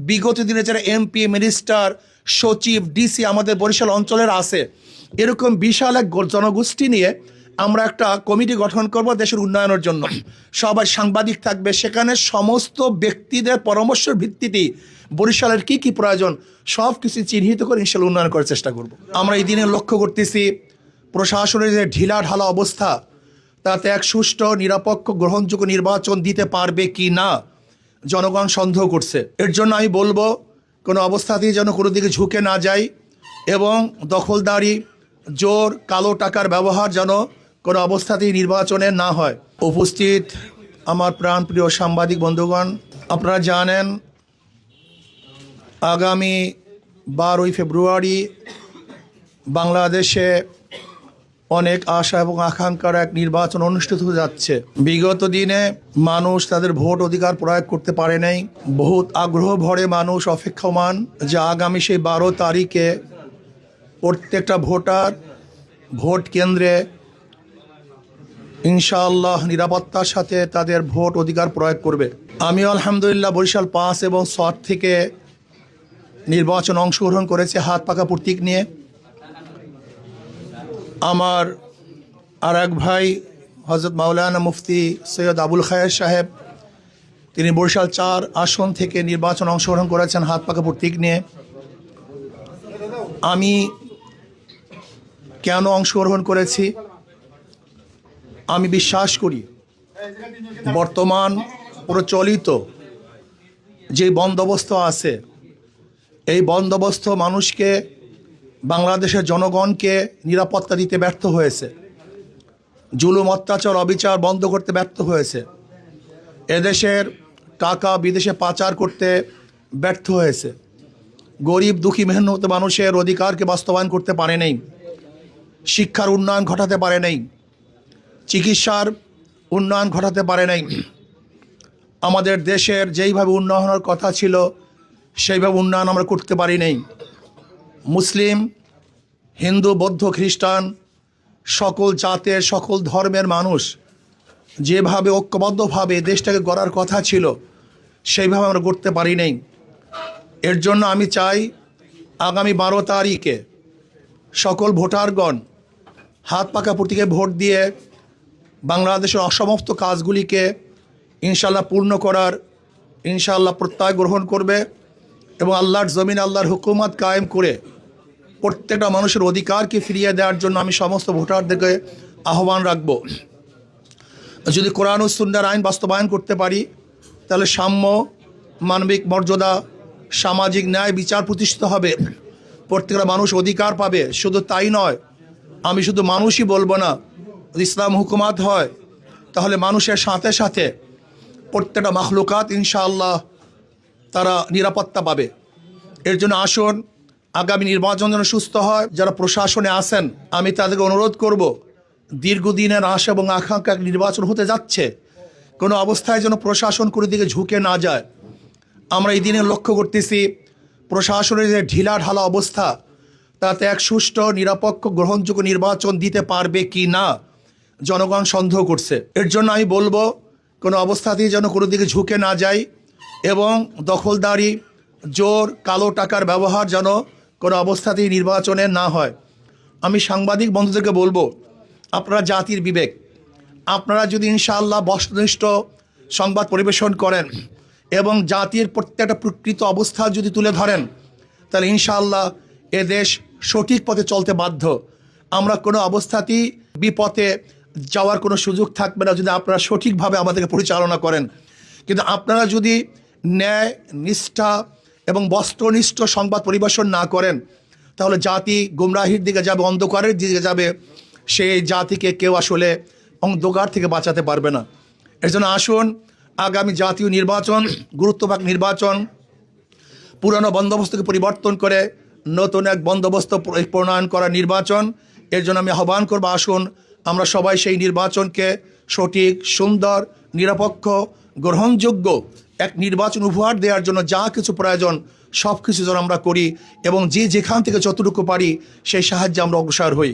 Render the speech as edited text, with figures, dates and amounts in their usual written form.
বিগত দিনে যারা এমপি, মিনিস্টার, সচিব, ডিসি আমাদের বরিশাল অঞ্চলের আছে, এরকম বিশাল এক জনগোষ্ঠী নিয়ে আমরা একটা কমিটি গঠন করব দেশের উন্নয়নের জন্য। সবাই সাংবাদিক থাকবে, সেখানে সমস্ত ব্যক্তিদের পরামর্শের ভিত্তিতে বরিশালের কি কি প্রয়োজন সব কিছু চিহ্নিত করে ইনশাল্লাহ উন্নয়ন করার চেষ্টা করব। আমরা এই দিনে লক্ষ্য করতেছি প্রশাসনের যে ঢিলা ঢালা অবস্থা, তাতে এক সুষ্ঠু, নিরপেক্ষ, গ্রহণযোগ্য নির্বাচন দিতে পারবে কি না জনগণ সন্দেহ করছে। এর জন্য আমি বলবো কোনো অবস্থাতেই যেন কোনো দিকে ঝুঁকে না যায় এবং দখলদারি, জোর, কালো টাকার ব্যবহার যেন কোনো অবস্থাতেই নির্বাচনে না হয়। উপস্থিত আমার প্রাণপ্রিয় সাংবাদিক বন্ধুগণ, আপনারা জানেন আগামী 12ই ফেব্রুয়ারি বাংলাদেশে অনেক আশা এবং আকাঙ্ক্ষার এক নির্বাচন অনুষ্ঠিত হতে যাচ্ছে। বিগত দিনে মানুষ তাদের ভোট অধিকার প্রয়োগ করতে পারে নাই। বহুত আগ্রহ ভরে মানুষ অপেক্ষমান যে আগামী সেই 12 তারিখে প্রত্যেকটা ভোটার ভোট কেন্দ্রে ইনশাআল্লাহ নিরাপত্তার সাথে তাদের ভোট অধিকার প্রয়োগ করবে। আমিও আলহামদুলিল্লাহ বরিশাল 5 এবং 7 থেকে নির্বাচন অংশগ্রহণ করেছে হাত পাকা প্রতীক নিয়ে। আমার আর এক ভাই হজরত মাওলানা মুফতি সৈয়দ আবুল খায়ের সাহেব, তিনি বরিশাল 4 আসন থেকে নির্বাচন অংশগ্রহণ করেছেন হাত পাকা প্রতীক নিয়ে। আমি কেন অংশগ্রহণ করেছি? আমি বিশ্বাস করি বর্তমান প্রচলিত যে বন্দোবস্ত আছে, এই বন্দোবস্ত মানুষকে, বাংলাদেশের জনগণকে নিরাপত্তা দিতে ব্যর্থ হয়েছে, জুলুম, অত্যাচার, অবিচার বন্ধ করতে ব্যর্থ হয়েছে, এদেশের টাকা বিদেশে পাচার করতে ব্যর্থ হয়েছে, গরিব দুঃখী মেহনত মানুষের অধিকারকে বাস্তবায়ন করতে পারে নাই, শিক্ষার উন্নয়ন ঘটাতে পারে নাই, চিকিৎসার উন্নয়ন ঘটাতে পারে নাই। আমাদের দেশের যেইভাবে উন্নয়নের কথা ছিল সেইভাবে উন্নয়ন আমরা করতে পারি নাই। মুসলিম, হিন্দু, বৌদ্ধ, খ্রিস্টান সকল জাতের, সকল ধর্মের মানুষ যেভাবে ঐক্যবদ্ধভাবে দেশটাকে গড়ার কথা ছিল সেইভাবে আমরা করতে পারি নাই। এর জন্য আমি চাই আগামী 12 তারিখে সকল ভোটারগণ হাত পাকা প্রতীকে ভোট দিয়ে বাংলাদেশের অসমাপ্ত কাজগুলিকে ইনশাআল্লাহ পূর্ণ করার ইনশাআল্লাহ প্রত্যয় গ্রহণ করবে এবং আল্লাহর জমিন, আল্লাহর হুকুমত কায়েম করে প্রত্যেকটা মানুষের অধিকারকে ফিরিয়ে দেওয়ার জন্য আমি সমস্ত ভোটারদেরকে আহ্বান রাখব। যদি কোরআন ও সুন্নাহর আইন বাস্তবায়ন করতে পারি তাহলে সাম্য, মানবিক মর্যাদা, সামাজিক ন্যায়, বিচার প্রতিষ্ঠিত হবে, প্রত্যেকটা মানুষ অধিকার পাবে। শুধু তাই নয়, আমি শুধু মানুষই বলবো না, যদি ইসলাম হুকুমাত হয় তাহলে মানুষের সাথে সাথে প্রত্যেকটা মাখলুকাত ইনশাআল্লাহ তারা নিরাপত্তা পাবে। এর জন্য আসুন আগামী নির্বাচন যেন সুস্থ হয়। যারা প্রশাসনে আছেন আমি তাদেরকে অনুরোধ করব, দীর্ঘদিনের আশা এবং আকাঙ্ক্ষা নির্বাচন হতে যাচ্ছে, কোনো অবস্থায় যেন প্রশাসন কোনো দিকে ঝুঁকে না যায়। আমরা এই দিনে লক্ষ্য করতেছি প্রশাসনের যে ঢিলা ঢালা অবস্থা, তাতে এক সুষ্ঠু, নিরপেক্ষ, গ্রহণযোগ্য নির্বাচন দিতে পারবে কি না জনগণ সন্দেহ করছে। এর জন্য আমি বলবো কোনো অবস্থাতেই যেন কোনো দিকে ঝুঁকে না যায় এবং দখলদারি, জোর, কালো টাকার ব্যবহার যেন কোনো অবস্থাতেই নির্বাচনে না হয়। আমি সাংবাদিক বন্ধুদেরকে বলবো, আপনারা জাতির বিবেক, আপনারা যদি ইনশাআল্লাহ বস্তুনিষ্ঠ সংবাদ পরিবেশন করেন এবং জাতির প্রত্যেকটা প্রকৃত অবস্থা যদি তুলে ধরেন তাহলে ইনশাআল্লাহ এ দেশ সঠিক পথে চলতে বাধ্য। আমরা কোনো অবস্থাতেই বিপথে যাওয়ার কোনো সুযোগ থাকবে না যদি আপনারা সঠিকভাবে আমাদেরকে পরিচালনা করেন। কিন্তু আপনারা যদি ন্যায়, নিষ্ঠা এবং বস্ত্রনিষ্ঠ সংবাদ পরিবেশন না করেন তাহলে জাতি গুমরাহির দিকে যাবে, অন্ধকারের দিকে যাবে। সেই জাতিকে কেউ আসলে অন্ধকার থেকে বাঁচাতে পারবে না। এর জন্য আসুন আগামী জাতীয় নির্বাচন, গুরুত্বপূর্ণ নির্বাচন, পুরানো বন্দোবস্তকে পরিবর্তন করে নতুন এক বন্দোবস্ত প্রণয়ন করা নির্বাচন। এর জন্য আমি আহ্বান করব, আসুন আমরা সবাই সেই নির্বাচনকে সঠিক, সুন্দর, নিরপেক্ষ, গ্রহণযোগ্য এক নির্বাচন উপহার দেওয়ার জন্য যা কিছু প্রয়োজন সব কিছু যেন আমরা করি এবং যে যেখান থেকে যতটুকু পারি সেই সাহায্যে আমরা অগ্রসর হই।